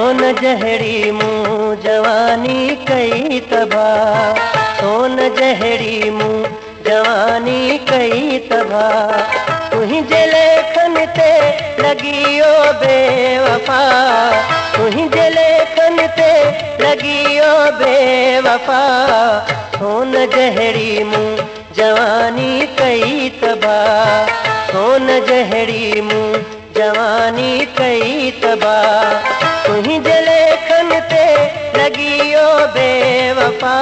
सोन जहरी मुँह जवानी कई तबाह, सोन जहरी मुँह जवानी कई तबाह। तुही जे लेखन ते लगी ओ बेवफा, तुही जे लेखन ते लगी ओ बेवफा। सोन जहरी मुँह जवानी कई तबाह, सोन जहरी मुँह जवानी कई तबाह। तुही जे लेखन ते लगी ओ बेवफा,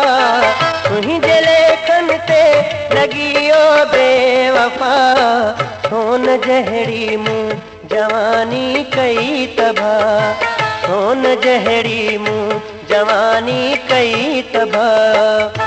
तुही जे लेखन ते लगी ओ बेवफा। सोन जहरी मुँह जवानी कई तबाह, सोन जहरी मुँह जवानी कई तबाह।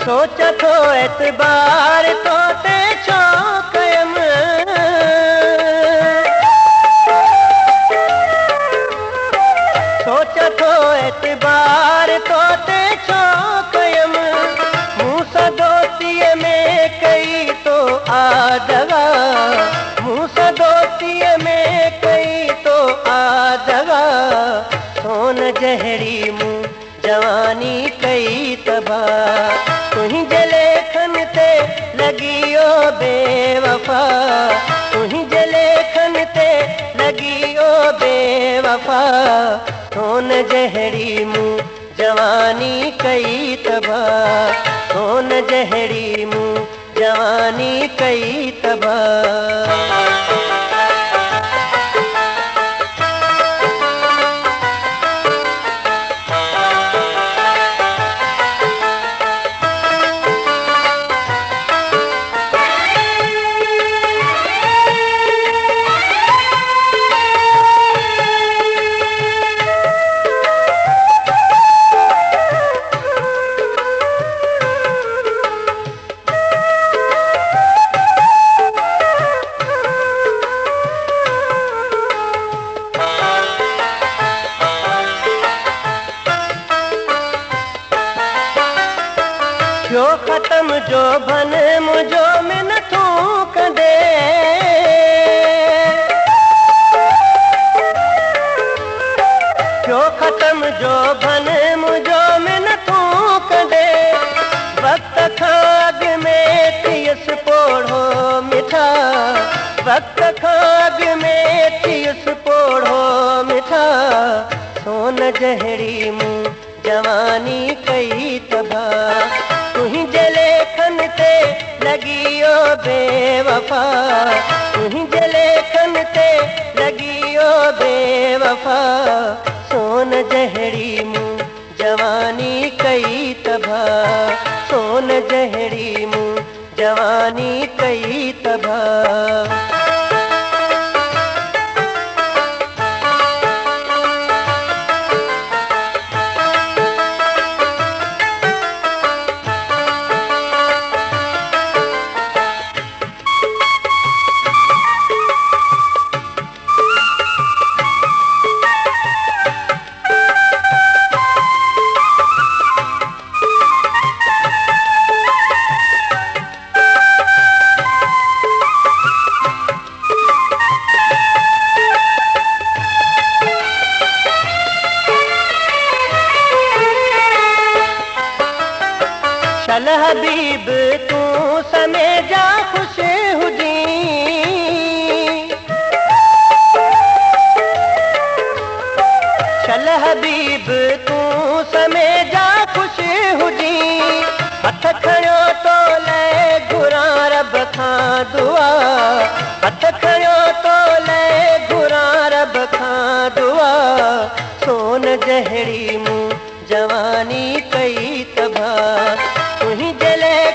सोचा थो एतबार तो ते छो कयम, सोचा थो एतबार तो ते छो कयम। मूसा दोस्तीअ में कई तो आदगा, मूसा दोस्तीअ में कई तो आदगा। सोन जहरी मुँह जवानी कई तबाह, तुही जे लेखन ते लगी ओ बेवफा, तुही जे लेखन ते लगी ओ बेवफा। सोन जहरी मुँह जवानी कई तबाह, सोन जहरी मुँह जवानी कई तबाह। जो खत्म जो भन मुझो में न थूक दे, जो खत्म जो भन मुझो में न थूक दे। वक्त खाग में थियस पोढ़ो मिठा, वक्त खाग में थियस पोढ़ो मिठा। सोन जहरी मुँह जवानी कई तबाह, तुही जे लेखन ते लगी ओ बेवफा, तुही जे लेखन ते लगी ओ बेवफा। सोन जहरी मुँह जवानी कई तबाह, सोन जहरी मुँह जवानी कई तबाह। चल हबीब तू समे जा खुश हुजी, चल हबीब तू समे जा खुश हुजी। हथ खणो तो ले घुरां रब खां दुआ, हथ खणो तो ले घुरां रब खां दुआ। सोन जहरी मुँह जवानी कई तबाह, तुही जे लेखन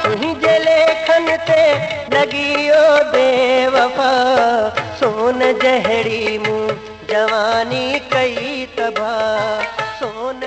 तुहीं जे लेखन ते लगियो बेवफा सोन जहड़ी मूं जवानी कई तबाह सोन